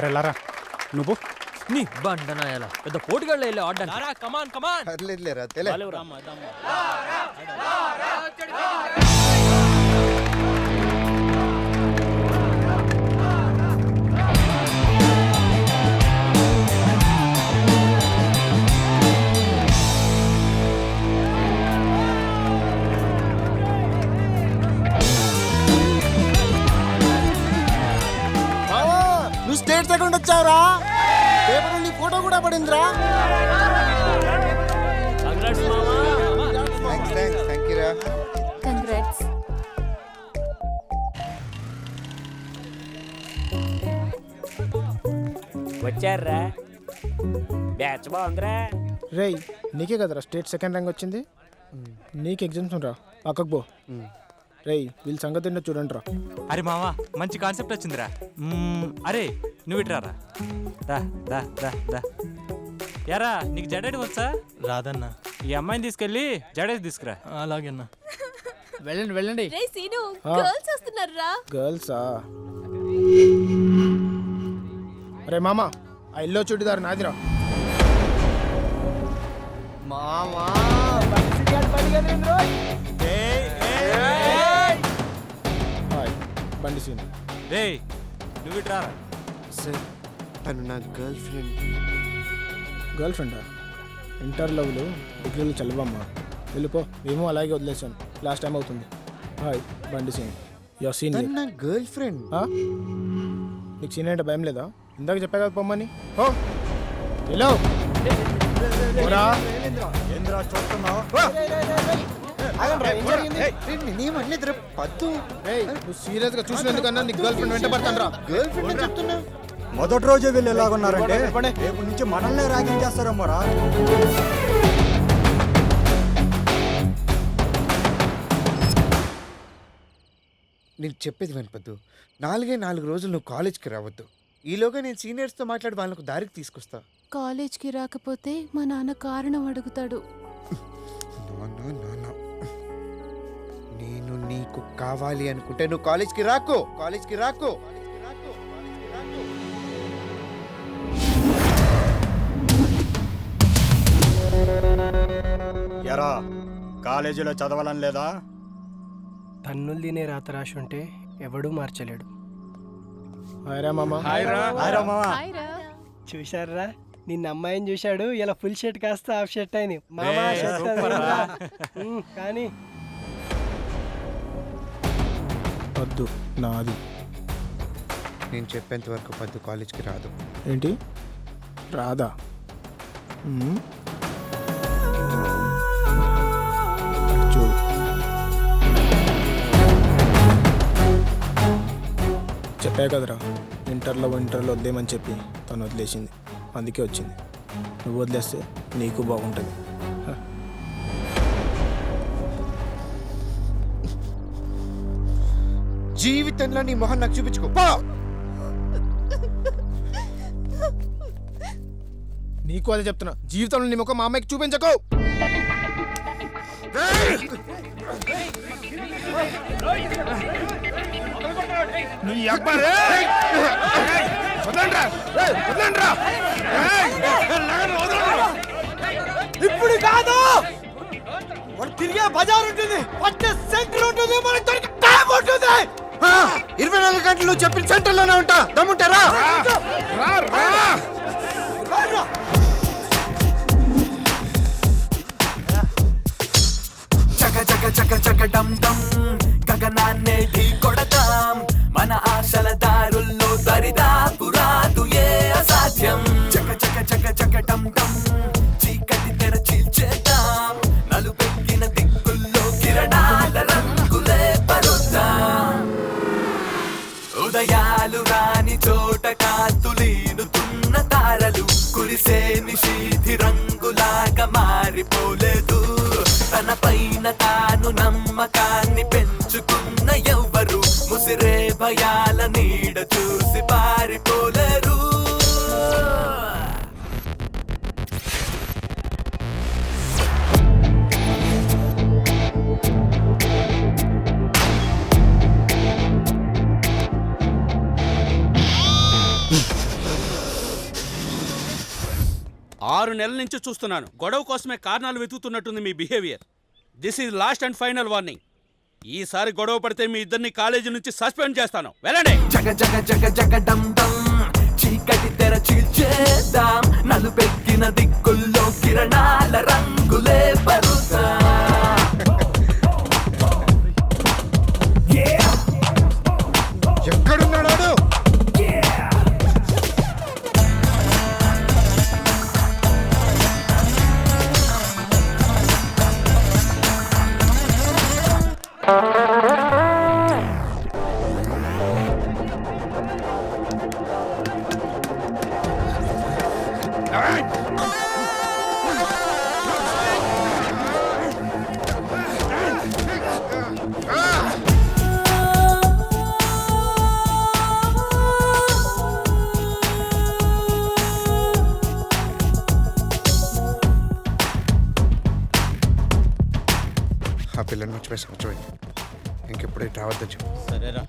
అరే లారా నువ్వు నీ బండనాయాల పెద్ద పోటీగాళ్ళు వెళ్ళి ఆడ్డానికి. కమాన్ కమాన్ లేరా తెలే నువ్వు స్టేట్ సెకండ్ వచ్చావురా. పేపర్ నీ ఫోటో కూడా పడిందిరా. కంగ్రాట్స్. వచ్చారా బ్యాచ్ బాగుందిరా. రేయ్ నీకే కదరా స్టేట్ సెకండ్ ర్యాంక్ వచ్చింది. నీకు ఎగ్జామ్స్ రా పక్కకు పో. రేయ్ వీళ్ళ సంగతి ఏంటో చూడండి రా. అరే మావా మంచి కాన్సెప్ట్ వచ్చిందిరా. అరే నువ్వు ఇట్రారా. దా దా దా దా యారా నీకు జడేటి వచ్చా? రాదన్నా. ఈ అమ్మాయిని తీసుకెళ్ళి జడేసి తీసుకురా. అలాగేనా. వెళ్ళండి వెళ్ళండి. రే సీను గర్ల్స్ వస్తున్నారా? గర్ల్సా? అరే మామా ఆ ఇల్లో చుడిదారు నాదిరా. మామా బండి సీన్. రే నువ్వు ఇట్రారా. సార్ తను నా గర్ల్ ఫ్రెండ్. గర్ల్ ఫ్రెండా? ఇంటర్ లవ్లు డిగ్రీలు చల్లవమ్మా. వెళ్ళిపో. ఏమో అలాగే వదిలేసాను. లాస్ట్ టైం అవుతుంది. హాయ్ బండి సీన్. Your scene. నా గర్ల్ ఫ్రెండ్. నీకు సీన్ అంటే భయం లేదా? ఇందాక చెప్పా కదా పొమ్మని. ఓ హలో నువ్వు సీరియస్ గా చూసినందుకన్నా నీకు గర్ల్ ఫ్రెండ్ వెంట పడతాను రా. గర్ల్ ఫ్రెండ్ చెప్తున్నా. మొదటి రోజే వీళ్ళు ఎలాగున్నారంటే రేపు నుంచి మనల్నే ర్యాగింగ్ చేస్తారమ్మరా. నేను చెప్పేది వినపద్దు. 4 రోజులు నువ్వు కాలేజ్కి రావద్దు. ఈలోగా నేను సీనియర్స్తో మాట్లాడి వాళ్ళకు దారికి తీసుకొస్తా. కాలేజ్కి రాకపోతే మా నాన్న కారణం అడుగుతాడు. నేను నీకు కావాలి అనుకుంటే నువ్వు కాలేజ్కి రాకు. ఎరా కాలేజీలో చదవాలని లేదా? తన్నులు తినే రాత రాసి ఉంటే ఎవడూ మార్చలేడు. హాయ్రా మామా. చూశారా నిన్న అమ్మాయిని చూశాడు. ఇలా ఫుల్ షర్ట్ కాస్త హాఫ్ షర్ట్ అయింది. మామా కానీ వద్దు నాది. నేను చెప్పేంత వరకు పద్దు కాలేజ్కి రాదు. ఏంటి రాదా? చూడు చెప్పా కదరా ఇంటర్లో వద్దేమని చెప్పి తను వదిలేసింది. అందుకే వచ్చింది. నువ్వు వదిలేస్తే నీకు బాగుంటుంది. జీవితంలో నీ మొహం నాకు చూపించుకో. నీకు అదే చెప్తున్నా. జీవితంలో నీ ముఖం మా అమ్మాయికి చూపించకు. ఇప్పుడు కాదు, వాడు తిరిగే బజార్ ఉంటుంది, పట్టే సెంటర్ ఉంటుంది, మనకి దొరికే టైం ఉంటుంది. 24 గంటలు చెప్పిన సెంటర్లోనే ఉంటా. దమ్ముంటారా? చక చక చక చక డమ్ డమ్ గగనాన్నే ఢీ కొడతాం. మన ఆశల దారుల్లో దరిదాపు రాదు ఏ అసాధ్యం. చక చక చక చక డమ్ డమ్ చీకటి తెర చీల్చేద్దాం. నలుపెక్కిన దిక్కుల్లో కిరణాల రంగులే పరుద్దాం. ఉదయాలు రాని చోట కాంతులీనుతున్న తారలు కురిసే నిశీధి రంగులాగా మారిపోలేదు. తన పైన తాను నమ్మకాన్ని పెంచుకున్న ఎవ్వరు ముసిరే భయాల నీడ చూసి పారిపోలేరు. 6 నెలల నుంచి చూస్తున్నాను. గొడవ కోసమే కారణాలు వెతుకుతున్నట్టుంది మీ behaviour. This is last and final warning. ఈసారి గొడవ పడితే మీ ఇద్దరిని కాలేజీ నుంచి సస్పెండ్ చేస్తాను. వెళ్ళండి. జగ జగ జగ జగ డం డం చీకటి తెర చీల్చేద్దాం నలుపెక్కిన దిక్కుల్లో కిరణాల రంగులే పరుతా ఎక్కడున్నాడు? ఆ పిల్లని మర్చిపోయి సంవత్సరం ఇంకెప్పుడు ఇటు రావద్దని చెప్పు. సరేరా.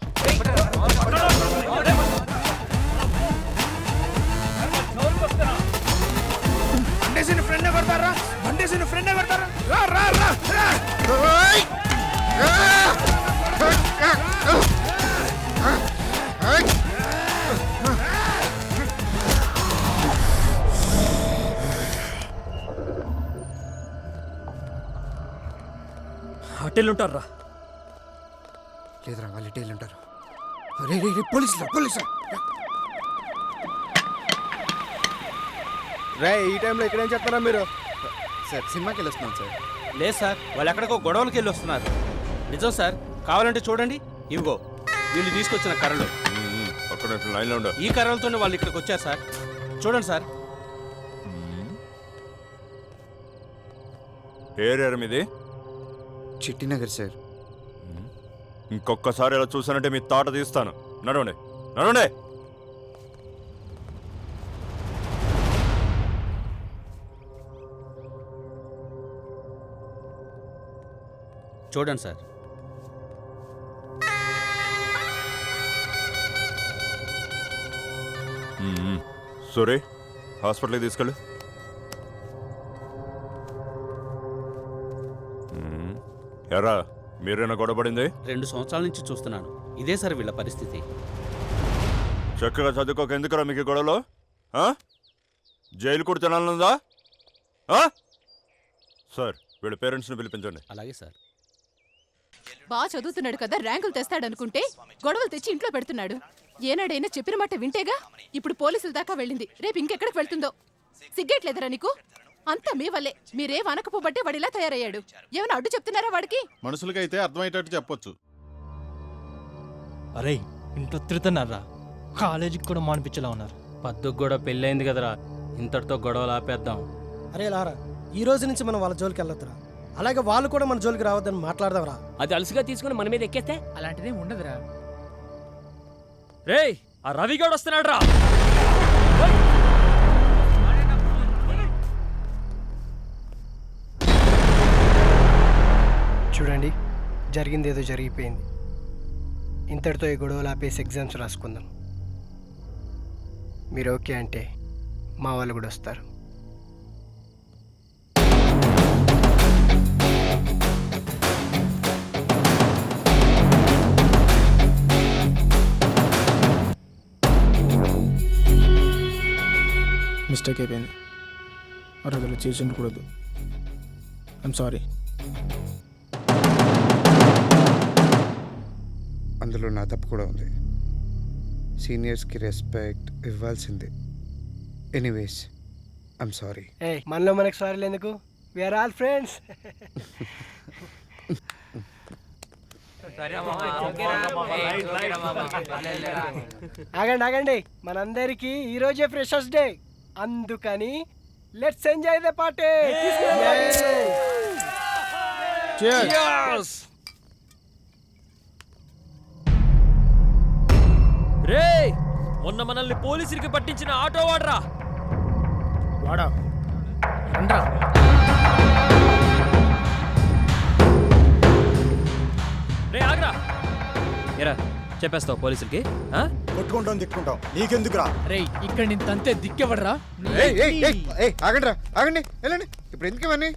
బండేసిన ఫ్రెండ్ కొడతారా? బండేసిన ఫ్రెండ్ కొడతారా? రా రా రా రా. అట్టెళ్ళుంటారా? లేదురా, వాళ్ళు ఇటు ఉంటారు. రే రే రే, పోలీసులు పోలీసులు. రే, ఈ టైంలో ఇక్కడేం చెప్తారా మీరు? సార్ సినిమాకి వెళ్ళొస్తున్నాం సార్. లేదు సార్, వాళ్ళు ఎక్కడికో గొడవలకి వెళ్ళి వస్తున్నారు. నిజం సార్, కావాలంటే చూడండి. ఇవిగో వీళ్ళు తీసుకొచ్చిన కర్రలు. ఈ కర్రలతోనే వాళ్ళు ఇక్కడికి వచ్చారు సార్. చూడండి సార్. ఏరియా మీది? చిట్టినగర్ సార్. ఇంకొకసారి ఇలా చూసానంటే మీ తాట తీస్తాను. నడవండి నడవండి. చూడండి సార్. సూరి, హాస్పిటల్కి తీసుకెళ్ళు. ఎరా, మీరేనా గొడవపడింది? 2 సంవత్సరాల నుంచి చూస్తున్నాను. ఇదే సార్ వీళ్ళ పరిస్థితి. చక్కగా చదువుకోక ఎందుకురా మీకు గొడవలో? జైలు కూడా తినాలనుందా? సార్, వీళ్ళ పేరెంట్స్ని పిలిపించండి. అలాగే సార్. బాగా చదువుతున్నాడు కదా, ర్యాంకులు తెస్తాడనుకుంటే గొడవలు తెచ్చి ఇంట్లో పెడుతున్నాడు. ఏనాడైనా చెప్పిన మాట వింటేగా. ఇప్పుడు పోలీసుల దాకా వెళ్ళింది. రేపు ఇంకెక్కడికి వెళ్తుందో. సిగ్గేట్లేదరా నీకు? అంతా మీ వల్లే. మీరేం అనకపోబట్టే వాడిలా తయారయ్యాడు. ఏమైనా అడ్డు చెప్తున్నారా వాడికి? మనుషులకైతే అర్థమయ్యేటట్టు చెప్పొచ్చు. అరే, ఇంట్లో తిరుగుతున్నారా? కాలేజీకి కూడా మానిపించేలా ఉన్నారు. పద్దుకు కూడా పెళ్ళైంది కదరా, ఇంతటితో గొడవలు ఆపేద్దాం. అరే లారా, ఈ రోజు నుంచి మనం వాళ్ళ జోలికి వెళ్ళొద్దురా. అలాగే వాళ్ళు కూడా మన జోలికి రావద్దని మాట్లాడదాంరా. అది అలసిగా తీసుకుని మన మీద ఎక్కేస్తే అలాంటిదే ఉండదురా. రేయ్, ఆ రవిగౌడ్ వస్తున్నాడు రా. చూడండి, జరిగింది ఏదో జరిగిపోయింది. ఇంతటితో ఈ గొడవలు ఆపేసి ఎగ్జామ్స్ రాసుకుందాం. మీరు ఓకే అంటే మా వాళ్ళు కూడా వస్తారు. మిస్టేక్ అయిపోయింది. అరగలు చేసి ఉండకూడదు. I'm sorry. అందులో నా తప్పు కూడా ఉంది. సీనియర్స్కి రెస్పెక్ట్ ఇవ్వాల్సిందే. Anyways, I'm sorry. మనలో మనకు సారీలు ఎందుకు? We are all friends. ఆగండి ఆగండి, మనందరికీ ఈరోజే ఫ్రెషర్స్ డే. అందుకని లెట్స్ ఎంజాయ్ ద పార్టీ. రేయ్, మొన్న మనల్ని పోలీసులకి పట్టించిన ఆటో వాడరా. వాడా రండ్రా. రే ఆగ్రా. ఎరా చెప్పేస్తావు పోలీసులకి? కొట్టుకుంటాం తిట్టుకుంటాం నీకెందుకురా? రే ఇక్కడ నేను తంతే దిక్కెవడరా? ఆగండి రా, ఆగండి, వెళ్ళండి. ఇప్పుడు ఎందుకు ఇవన్నీ?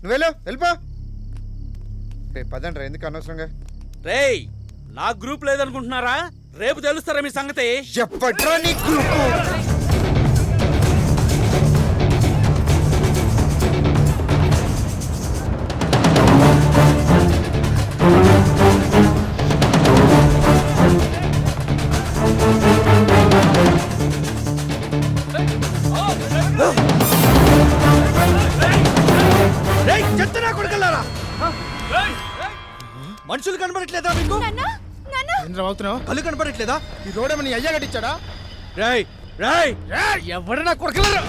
నువ్వు వెళ్ళిపో. పదండి రా, ఎందుకు అనవసరంగా? రేయ్ నా గ్రూప్ లేదనుకుంటున్నారా? రేపు తెలుస్తారా మీ సంగతి? చెప్పట్రా నీ గ్రూపు. మనుషులు కనబడట్లేదా మీకు? కళ్ళు కనపడట్లేదా? ఈ రోడ్ ఏమని అయ్యా కట్టించాడా? రేయ్ రేయ్ ఎవడన్నా కొడకలరా?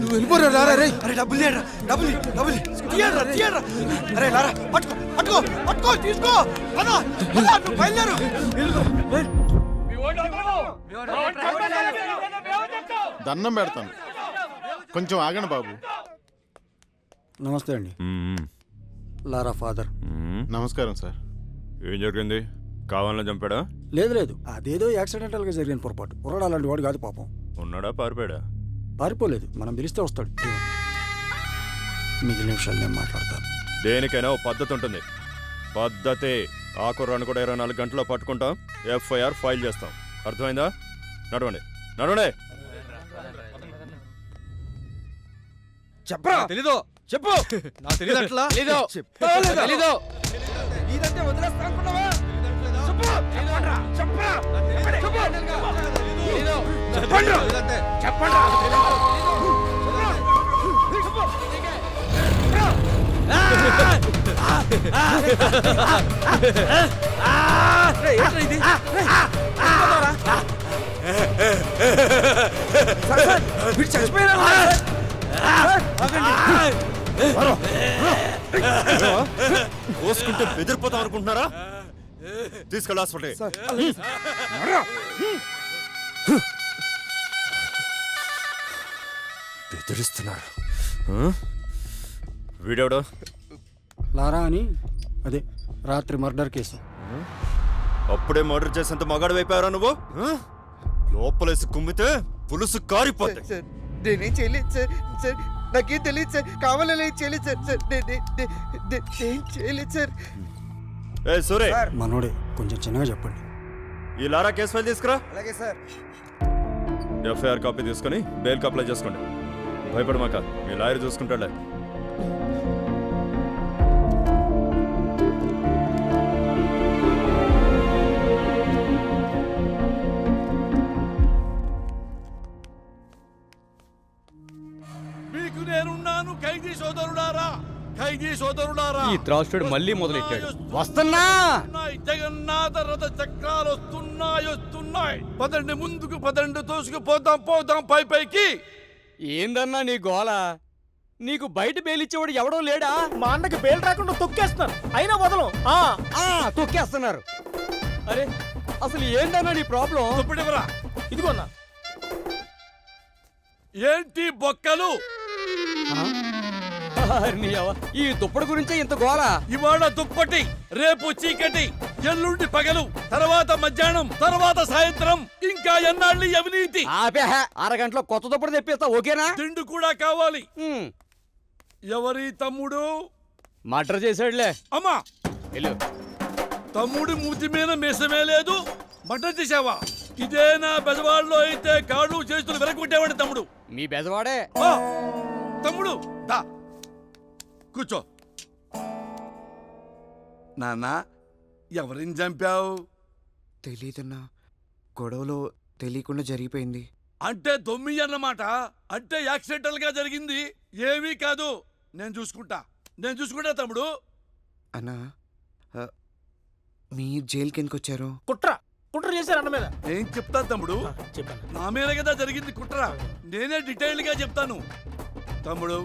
నువ్వు వెళ్ళిపోరా రారా రే. అరే డబ్బులు లేరా? డబ్బులు తీయరా. అరే లారా, పట్టుకో తీసుకో. పద నువ్వు బయలుదేరు. దండం పెడతాను, కొంచెం ఆగండి బాబు. నమస్తే అండి. లారా ఫాదర్. నమస్కారం సార్. ఏం జరిగింది? కావాలని చంపాడా? లేదు అదేదో యాక్సిడెంటల్ గా జరిగిన పొరపాటు. కుర్రాడు అలాంటి వాడు కాదు పాపం. ఉన్నాడా పారిపోయాడా? పారిపోలేదు, మనం పిలిస్తే వస్తాడు. మిగిలిన విషయాలు నేను మాట్లాడతాను. దేనికైనా ఓ పద్ధతి ఉంటుంది. పద్ధతి. ఆ కుర్రాన్ని కూడా 24 గంటల్లో పట్టుకుంటాం, ఎఫ్ఐఆర్ ఫైల్ చేస్తాం. అర్థమైందా? నడవండి. చెప్పరా? తెలీదు. చెప్పు. నాకు తెలియదు. అట్లా తెలీదు. ఇదంటే వదిలేస్తా అనుకున్నావా? కోసుకుంటే బెదిరిపోతాం అనుకుంటున్నారా? తీసుకెళ్ళి హాస్పిటల్. బెదిరిస్తున్నారు. వీడెవడో? లారా అని, అదే రాత్రి మర్డర్ కేసు. అప్పుడే మర్డర్ చేసేంత మగాడు అయిపోయారా నువ్వు? లోపలేసి కుమ్మితే పులుసు కారిపోతాయి. సార్ నేనేం చేయలేదు సార్. నాకేం తెలియదు సార్. కావాలని చేయలేదు సార్. నేను చేయలేదు సార్. ఏ సూరే, మనోడే, కొంచెం చిన్నగా చెప్పండి. ఈ లారా కేసు ఫైల్ తీసుకురా. అలాగే సార్. ఎఫ్ఐఆర్ కాపీ తీసుకొని బెయిల్కి అప్లై చేసుకోండి. భయపడమాక, మీ లాయర్ చూసుకుంటాడులే. మీకు నేనున్నాను ఖైదీ సోదరులారా. ఈ త్రాసుడు మళ్ళీ మొదలెట్టాడు. వస్తున్నా. జగన్నాథ రథ చక్రాలు వస్తున్నాయి. పదండి ముందుకు, పదండి తోసుకుపోదాం పైకి. ఏందన్నా నీ గోల? నీకు బయట బెయిలిచ్చేవాడు ఎవడో లేడా? మా అన్నకి బెయిల్ రాకుండా తొక్కేస్తున్నారు, అయినా వదలం. తొక్కేస్తున్నారు. అరే అసలు ఏందన్నా నీ ప్రాబ్లం? దుప్పటివరా? ఇదిగోన్నా. ఏంటి బొక్కలు? ఈ దుప్పటి గురించే ఇంత గోల. ఇవాళ దుప్పటి, రేపు చీకటి, ఎల్లుండి పగలు, తర్వాత మధ్యాహ్నం, తర్వాత సాయంత్రం. ఇంకా ఎన్నాళ్ళు అవినీతి? అరగంటలో కొత్త దుప్పటి తెప్పిస్తా, ఓకేనా? తిండి కూడా కావాలి. ఎవరి తమ్ముడు? మర్డర్ చేసాడులే. అమ్మా, వెళ్ళు. తమ్ముడి మూతి మీద మీసమే లేదు, మర్డర్ చేసావా? ఇదే నా బెజవాడలో అయితే కాళ్ళు చేతులు వెరగొట్టేవాడి తమ్ముడు. మీ బెజవాడే. తమ్ముడు దా కూర్చో. నాన్న ఎవరిని చంపావు? తెలీదన్నా, గొడవలో తెలియకుండా జరిగిపోయింది. అంటే దొమ్మి అన్నమాట. అంటే యాక్సిడెంటల్ గా జరిగింది, ఏమీ కాదు. నేను చూసుకుంటా తమ్ముడు. అన్నా, మీరు జైలుకి ఎందుకు వచ్చారు? కుట్ర చేశారు అన్న మీద. నేను చెప్తాను తమ్ముడు. చెప్పాను. నా మీద కదా జరిగింది కుట్ర. నేనే డీటెయిల్ గా చెప్తాను తమ్ముడు.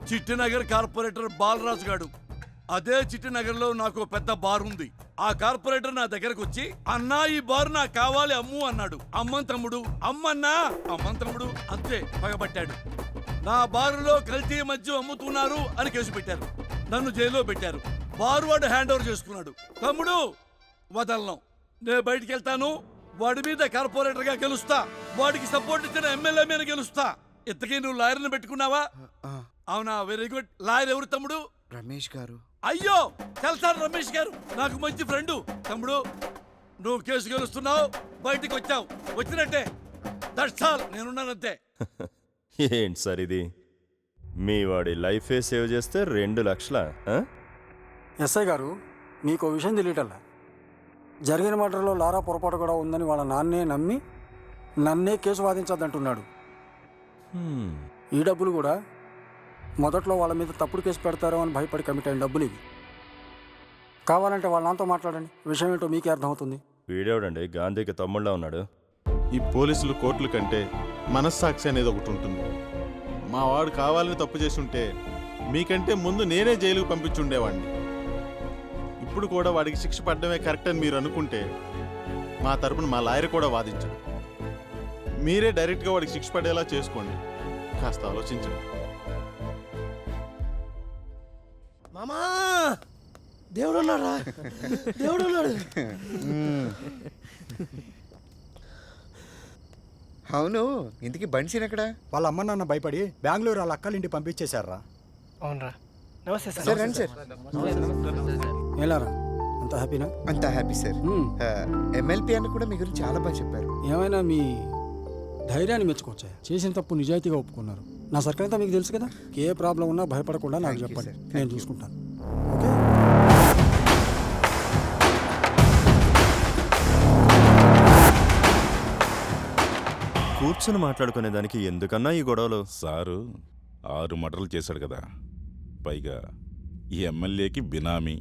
చిట్టినగర్ కార్పొరేటర్ బాలరాజు గాడు, అదే చిట్టినగర్లో నాకు పెద్ద బార్ ఉంది. ఆ కార్పొరేటర్ నా దగ్గరకు వచ్చి, అన్నా ఈ బార్ నాకు కావాలి అమ్ము అన్నాడు. అమ్మన్ తమ్ముడు, అమ్మన్నా అమ్మన్ తమ్ముడు, అంతే పగబట్టాడు. నా బారులో కల్తీ మద్యం అమ్ముతున్నారు అని కేసు పెట్టారు. నన్ను జైల్లో పెట్టారు. బారు వాడు హ్యాండ్ ఓవర్ చేసుకున్నాడు. తమ్ముడు వదలను, నేను బయటికి వెళ్తాను. వాడి మీద కార్పొరేటర్ గా గెలుస్తా. వాడికి సపోర్ట్ ఇచ్చిన ఎమ్మెల్యే మీద గెలుస్తా. ఇంతకీ నువ్వు లాయర్ని పెట్టుకున్నావా? అవునా, వెరీ గుడ్. లాయర్ ఎవరు తమ్ముడు? రమేష్ గారు. అయ్యో తెలుసాను, రమేష్ గారు నాకు మంచి ఫ్రెండు. తమ్ముడు నువ్వు కేసు గెలుస్తున్నావు, బయటికి వచ్చావు, వచ్చినట్టే. దట్స్ ఆల్, నేనున్నానంతే. ఏంటి సార్ ఇది? మీ వాడి లైఫే సేవ్ చేస్తే 2 లక్షల? ఎస్ఐ గారు, మీకు విషయం తెలియటల్లా. జరిగిన మర్డర్లో లారా పొరపాటు కూడా ఉందని వాళ్ళ నాన్నే నమ్మి నన్నే కేసు వాదించద్దంటున్నాడు. ఈ డబ్బులు కూడా మొదట్లో వాళ్ళ మీద తప్పుడు కేసు పెడతారో అని భయపడి కమిట్ అయిన డబ్బులు ఇవి. కావాలంటే వాళ్ళ నాన్నతో మాట్లాడండి, విషయం ఏంటో మీకే అర్థమవుతుంది. వీడేవడండి గాంధీకి తమ్ముళ్ళ ఉన్నాడు? ఈ పోలీసులు కోర్టుల కంటే మనస్సాక్షి అనేది ఒకటి ఉంటుంది. మా వాడు కావాలని తప్పు చేసి ఉంటే మీకంటే ముందు నేనే జైలుకు పంపించుండేవాడిని. ఇప్పుడు కూడా వాడికి శిక్ష పడడమే కరెక్ట్ అని మీరు అనుకుంటే మా తరపున మా లాయర్ కూడా వాదించండి. మీరే డైరెక్ట్గా వాడికి శిక్ష పడేలా చేసుకోండి. కాస్త ఆలోచించండి. మామా, దేవుడు ఉన్నాడా? దేవుడు ఉన్నాడు. అవును, ఇంతకీ బన్సీన్ ఎక్కడ? వాళ్ళ అమ్మ నాన్న భయపడి బెంగళూరు వాళ్ళ అక్కలింటి పంపించేశారా? అవునరా. నమస్తే సార్. సార్ రండి సార్. ఏలారా, అంత హ్యాపీనా? అంతా హ్యాపీ సార్. ఎమ్మెల్పీ అని కూడా మీ గురించి చాలా బాగా చెప్పారు. ఏమైనా మీ ధైర్యాన్ని మెచ్చుకోవచ్చా? చేసిన తప్పు నిజాయితీగా ఒప్పుకున్నారు. నా సర్కిల్ అంతా మీకు తెలుసు కదా. ఏ ప్రాబ్లం ఉన్నా భయపడకుండా నాకు చెప్పండి, నేను చూసుకుంటాను. ఓకే. కూర్చొని మాట్లాడుకునే దానికి ఎందుకన్నా ఈ గొడవలు? సారు 6 మర్డర్లు చేశాడు కదా, పైగా ఈ ఎమ్మెల్యేకి బినామీ.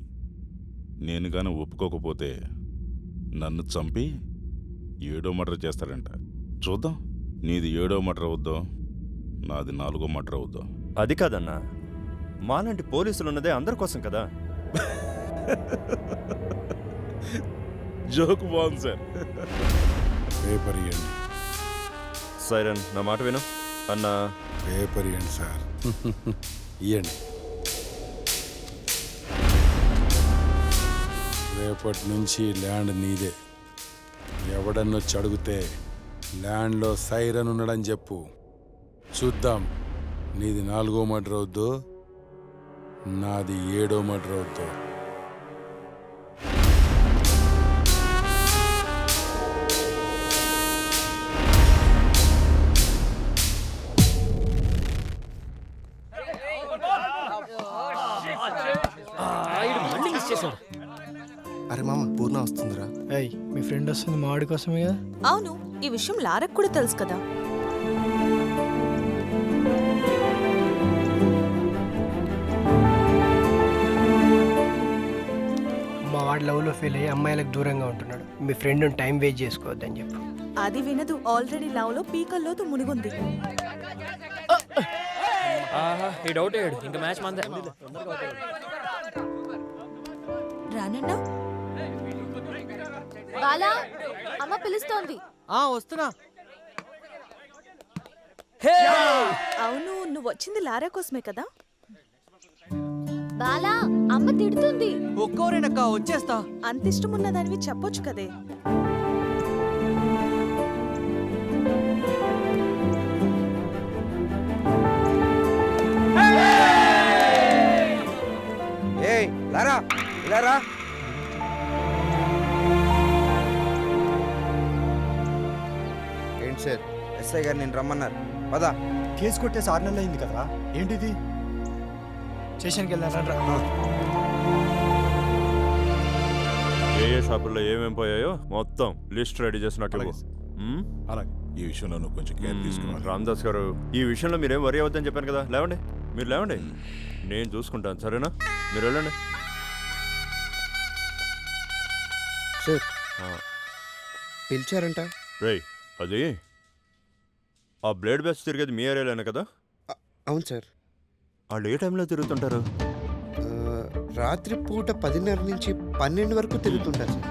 నేను గాని ఒప్పుకోకపోతే నన్ను చంపి 7వ మర్డర్ చేస్తాడంట. చూద్దాం, నీది 7వ మర్డర్ అవుద్దో, నాది 4వ మర్డర్ అవుద్దో. అది కాదన్నా, మాలాంటి పోలీసులు ఉన్నదే అందరి కోసం కదా. జోక్ బాగుంది సార్. పేపర్ ఇవ్వండి. సైరన్, నా మాట విను అన్నా. పేపర్ ఇవ్వండి సార్. ఇవ్వండి. రేపటి నుంచి ల్యాండ్ నీదే. ఎవడన్నొచ్చి అడిగితే ల్యాండ్లో సైరన్ ఉన్నాడని చెప్పు. చూద్దాం నీది 4వ మర్డర్ అవుద్దో, నాది 7వ మర్డర్ అవుద్దో. అరే మామ, పూర్ణ వస్తుందిరా. మీ ఫ్రెండ్ వస్తుంది మా వాడి కోసమే కదా. అవును, ఈ విషయం లారకు కూడా తెలుసు కదా. మా వాడి లవ్లో ఫెయిల్ అయ్యి అమ్మాయిలకు దూరంగా ఉంటున్నాడు. మీ ఫ్రెండ్ టైం వేస్ట్ చేసుకోవద్దని చెప్పు. అది వినదు. ఆల్రెడీ లవ్ లో పీకల్లోతో మునిగుంది. ఈ డౌట్ అయ్యాడు. ఇంకా మ్యాచ్ మందే. రానన్నా. బాలా, అమ్మ పిలుస్తోంది. వస్తున్నా. అవును, నువ్వు వచ్చింది లారా కోసమే కదా. బాలా, అమ్మ తిడుతుంది. ఒక్కోరేనక్క, వచ్చేస్తా. అంత ఇష్టం ఉన్నదానివి చెప్పొచ్చు కదే. ఏయ్ లారా, లారా. ఏంటి సార్, ఎస్ఐ గారు నేను రమ్మన్నారు. పదా. కేసు కొట్టేసి 6 నెలలు అయింది కదరా, ఏంటిది? స్టేషన్కి వెళ్ళారా? ఏ షాపుల్లో ఏమేం పోయాయో మొత్తం లిస్ట్ రెడీ చేసినట్లు. అలాగే ఈ విషయంలో నువ్వు కొంచెం కేర్ తీసుకోవాలి. రామదాస్ గారు, ఈ విషయంలో మీరేం వరి అవద్దని చెప్పాను కదా. లేవండి, మీరు లేవండి, నేను చూసుకుంటాను, సరేనా? మీరు వెళ్ళండి. సార్ పిలిచారంట. రేయ్, అది ఆ బ్లేడ్ బ్యాచ్ తిరిగేది మీ ఏరియాలోనే కదా? అవును సార్. వాళ్ళు ఏ టైంలో తిరుగుతుంటారు? రాత్రి పూట 10:30 నుంచి 12 వరకు తిరుగుతుంటారు సార్.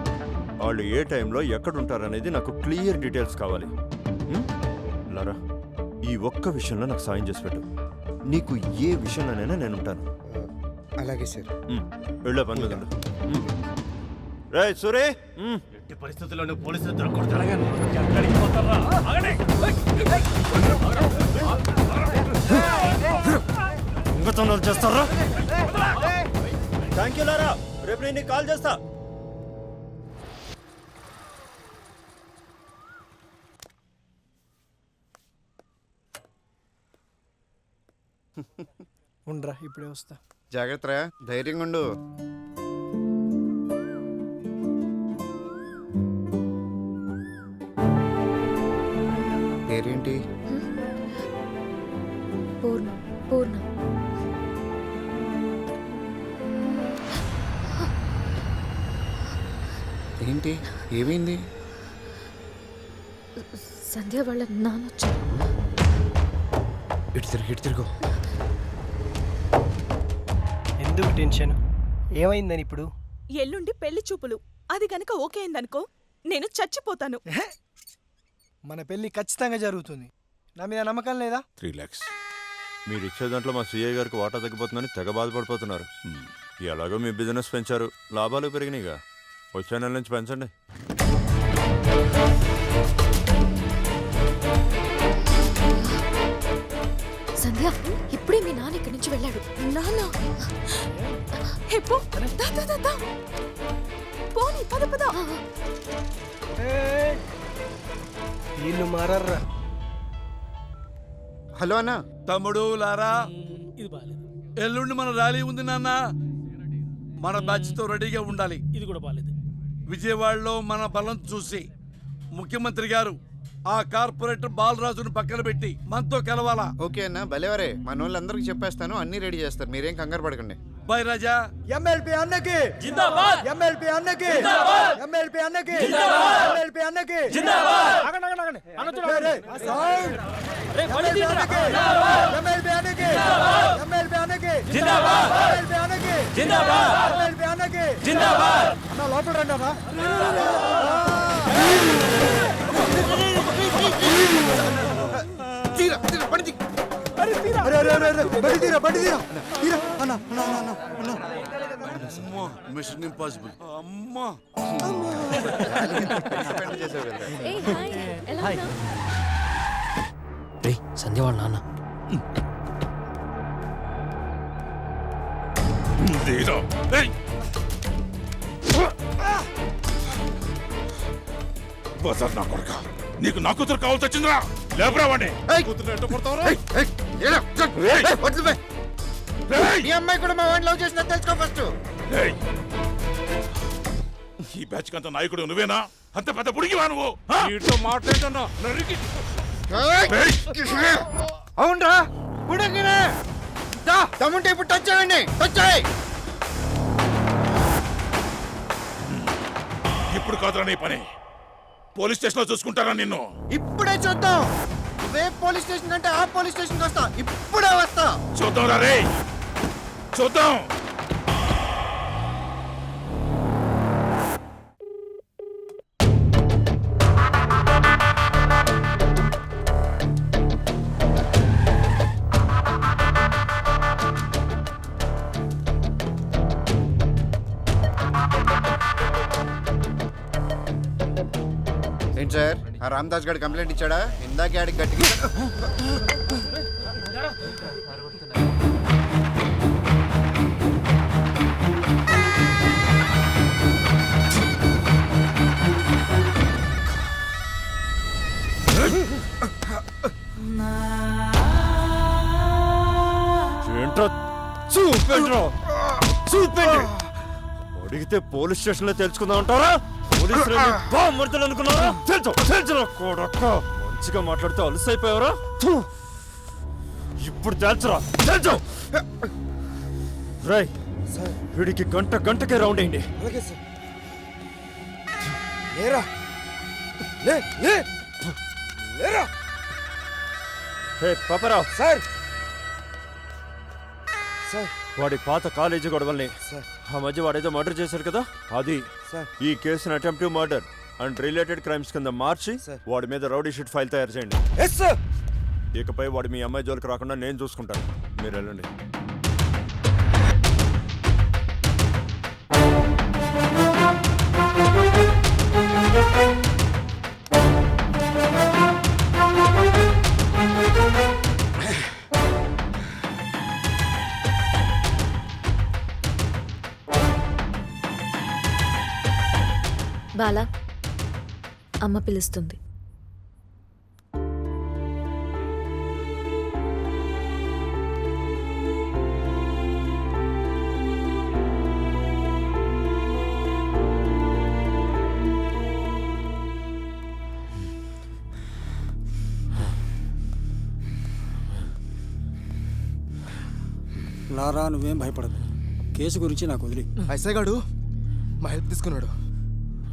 వాళ్ళు ఏ టైంలో ఎక్కడ ఉంటారనేది నాకు క్లియర్ డీటెయిల్స్ కావాలి. లారా, ఈ ఒక్క విషయంలో నాకు సాయం చేసి పెట్టు. నీకు ఏ విషయంలోనైనా నేను ఉంటాను. అలాగే సార్. వెళ్ళే పని మీద. రే సూరే, ఎట్టి పరిస్థితుల్లో నువ్వు పోలీసులు దొరకకూడదు. ఎక్కడికి పోతారా? దొంగతనాలు చేస్తారా? థ్యాంక్ యూ లారా, రేపు నేను నీకు కాల్ చేస్తా. ఉండరా, ఇప్పుడే వస్తా. జాగ్రత్త, ధైర్యంగా ఉండు. పేరేంటి? పూర్ణ. పూర్ణ. ఏంటి, ఏమైంది? సంధ్య వాళ్ళ నాన్న వచ్చారు. ఇటు తిరుగు. ఎందుకు టెన్షన్? ఏమైందని ఇప్పుడు? ఎల్లుండి పెళ్లి చూపులు. అది గనక ఓకే అయిందనుకో, నేను చచ్చిపోతాను. మన పెళ్లి ఖచ్చితంగా జరుగుతుంది. నా మీద నమ్మకం లేదా? 3 lakhs. మీరు ఇచ్చే దాంట్లో మా సిఐ గారికి వాటా తగ్గిపోతుందని తెగ బాధపడిపోతున్నారు. ఎలాగో మీ బిజినెస్ పెంచారు, లాభాలు పెరిగినాయిగా. వచ్చే నెల నుంచి పెంచండి. సంధ్య, ఇప్పుడే మీ నాన్న ఇక్కడి నుంచి వెళ్ళాడు. నాన్న పోనీ, పద పద. వీళ్ళు మారర్రా. హలో అన్న. తమ్ముడు లారా, ఎల్లుండి మన ర్యాలీ ఉంది నాన్న. మన బ్యాచ్ తో రెడీగా ఉండాలి. ఇది కూడా బాలేదు. విజయవాడలో మన బలం చూసి ముఖ్యమంత్రి గారు ఆ కార్పొరేటర్ బాలరాజును పక్కన పెట్టి మనతో కలవాలా? ఓకే అన్న, భలేవరే. మన వాళ్ళందరికీ చెప్పేస్తాను, అన్ని రెడీ చేస్తారు, మీరేం కంగారు పడకండి. బాయ్ రాజా. ఎమ్మెల్పీ అన్నకి జిందాబాద్, ఎమ్మెల్పీ అన్నకి జిందాబాద్, ఎమ్మెల్పీ అన్నకి జిందాబాద్, ఎమ్మెల్పీ అన్నకి జిందాబాద్. ఆగండి. సౌండ్. ఎమ్మెల్పీ అన్నకి జిందాబాద్, ఎమ్మెల్పీ అన్నకి జిందాబాద్, ఎమ్మెల్పీ అన్నకి జిందాబాద్, ఎమ్మెల్పీ అన్నకి జిందాబాద్, ఎమ్మెల్పీ అన్నకి జిందాబాద్. అన్న లోపల రండి అన్న. Mission impossible. అమ్మా సంధ్య వాళ్ళ నాన్న. బజార్ నా కొడుకా, నీకు నా కూతురు కావాల్సి వచ్చిందిరా. లేపరా వాడిని. ఈ అమ్మాయి కూడా మా వాడిని లవ్ చేసినా తెలుసుకో ఫస్ట్. ఈ బ్యాచ్ కంత నాయకుడు నువ్వేనా? అంత పెద్ద పుడిగివా నువ్వు? మాట్లాడుతున్నా. అవునరా, పుడగినే తమ్ముంటే ఇప్పుడు టచ్ చేయండి. టచ్ చేయి. ఇప్పుడు కాదురా నీ పని. పోలీస్ స్టేషన్ లో చూసుకుంటారా నిన్ను. ఇప్పుడే చూద్దాం. ఏ పోలీస్ స్టేషన్ అంటే ఆ పోలీస్ స్టేషన్కి వస్తా. ఇప్పుడే వస్తా. చూద్దాం రే, చూద్దాం. ఏంటి సార్, ఆ రామదాస్ గారు కంప్లైంట్ ఇచ్చాడా? ఇందాకే ఆడికి గట్టిగా. అడిగితే పోలీస్ స్టేషన్ లో తెలుసుకుందాం అంటారా? పోలీసులు మృతులు అనుకున్నారా? తెలుసు కొడక. మంచిగా మాట్లాడితే అలసైపోయావరా? ఇప్పుడు తెలుసురా, తెలుసు. రై వీడికి గంటకే రౌండ్ అయ్యండి. అలాగే సార్. లేరా లే లే లేరా. హే పాపరావు సార్ సార్ వాడి పాత కాలేజీ గొడవల్ని సార్ ఆ మధ్య వాడేదో మర్డర్ చేశాడు కదా, అది సార్. ఈ కేసును attempted murder and related crimes కింద మార్చి వాడి మీద రౌడీ షీట్ ఫైల్ తయారు చేయండి. Yes sir. ఇకపై వాడు మీ అమ్మాయి జోలికి రాకుండా నేను చూసుకుంటాను. మీరు వెళ్ళండి. బాలా, అమ్మ పిలుస్తుంది. లారా, నువ్వేం భయపడదు. కేసు గురించి నాకు వదిలి. ఐసే గాడు మా హెల్ప్ తీసుకున్నాడు,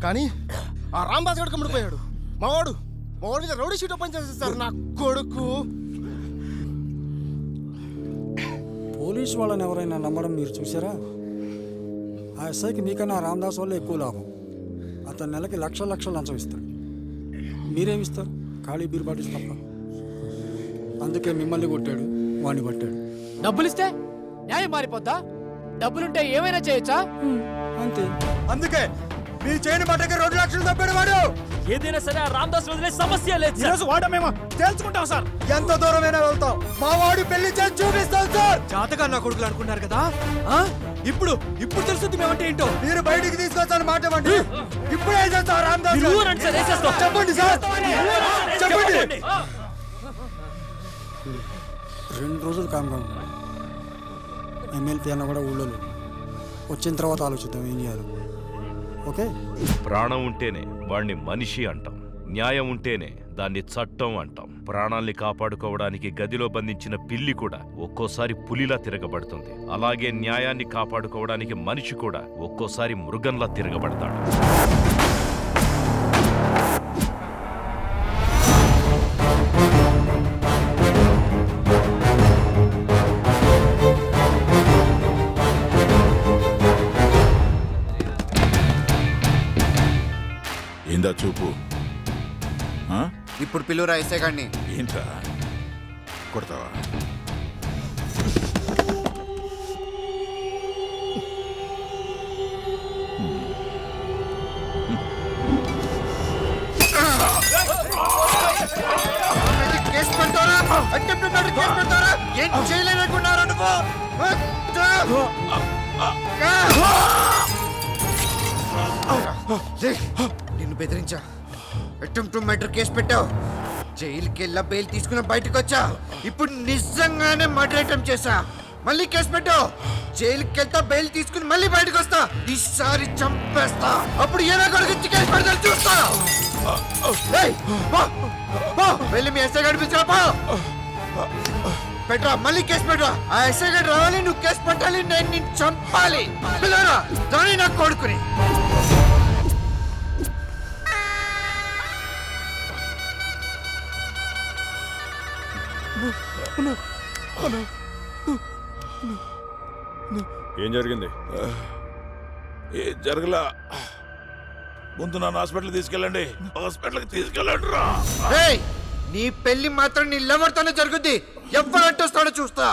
కానీ ఆ రాంబాస్ గడు కమ్ముడిపోయాడు. మావాడు మీద రౌడీ షీట్ ఓపెన్ చేసేస్తారు నా కొడుకు. పోలీసు వాళ్ళని ఎవరైనా నమ్మడం మీరు చూసారా? ఆ ఎస్ఐకి మీకన్నా రామదాస్ వల్ల ఎక్కువ లాభం. అతను నెలకి లక్షలు లంచం ఇస్తాడు. మీరేమిస్తారు? ఖాళీ బీర్ బాటిల్స్ తప్ప. అందుకే మిమ్మల్ని కొట్టాడు, వాడిని పట్టాడు. డబ్బులిస్తే న్యాయం మారిపోద్దా? డబ్బులుంటే ఏమైనా చేయొచ్చా? అంతే. అందుకే మీ చేయని మాటకి 2 లక్షలు తప్పాడు వాడు. ఏదైనా సరే ఆ రామదాస్ వదిలే సమస్య లేదు. ఈరోజు వాడమేమో తేల్చుకుంటాం సార్. ఎంత దూరమైనా వెళ్తాం. మా వాడు పెళ్లి చేసి చూపిస్తాం సార్. జాతగా నా కొడుకులు అనుకున్నారు కదా, ఇప్పుడు తెలుస్తుంది మేమంటే ఏంటో. మీరు బయటికి తీసుకొచ్చాను మాట ఇవ్వండి. ఇప్పుడు ఏం చేస్తావు రామదాస్? చెప్పండి సార్, చెప్పండి. 2 రోజులు కామ్గా ఉన్నాడు. ఎమ్మెల్పీ అన్న కూడా ఊళ్ళో లేడు. వచ్చిన తర్వాత ఆలోచిద్దాం ఏం చేయాలి. ఓకే. ప్రాణం ఉంటేనే వాణ్ణి మనిషి అంటాం, న్యాయం ఉంటేనే దాన్ని చట్టం అంటాం. ప్రాణాల్ని కాపాడుకోవడానికి గదిలో బంధించిన పిల్లి కూడా ఒక్కోసారి పులిలా తిరగబడుతుంది. అలాగే న్యాయాన్ని కాపాడుకోవడానికి మనిషి కూడా ఒక్కోసారి మృగంలా తిరగబడతాడు. ఏందా చూపు? ఇప్పుడు పిలువురా ఎస్ఐ గారిని. ఏంట్రా కొడతావా? కేసు పెడతారా? అటెంప్ట్ మర్డర్ కేసు పెడతారా? ఏం చేయలేదనుకున్నారా నువ్వు? నిన్ను బెదిరించా, అటెంప్ట్ మర్డర్ కేసు పెట్టావు, జైలుకి వెళ్ళా బెయిల్ తీసుకుని బయటకు వచ్చా. ఇప్పుడు నిజంగానే మర్డర్ అటెంప్ట్ చేశా, మళ్ళీ కేసు పెట్టావు. జైలుకి వెళ్తా, బెయిల్ తీసుకుని మళ్ళీ బయటకు వస్తా. ఈసారి చంపేస్తా. అప్పుడు ఏదో కొడుకు కేసు పెడతా చూస్తా. వెళ్ళి మీ ఎస్ఐ గారి పిలిచా. పెట్టరా, మళ్ళీ కేసు పెట్టరా. ఆ ఎస్ఐ గారు రావాలి, నువ్వు కేసు పెట్టాలి, నేను నిన్ను చంపాలి. పిల్లరా దాని నా కొడుకుని. ఏం జరిగింది? ఏం జరగలా. ముందు నన్ను హాస్పిటల్ తీసుకెళ్ళండి. హాస్పిటల్కి తీసుకెళ్ళండి రా. నీ పెళ్లి మాత్రం నీ లవర్తోనే జరుగుద్ది. ఎవరు అడ్డొస్తాడో చూస్తా.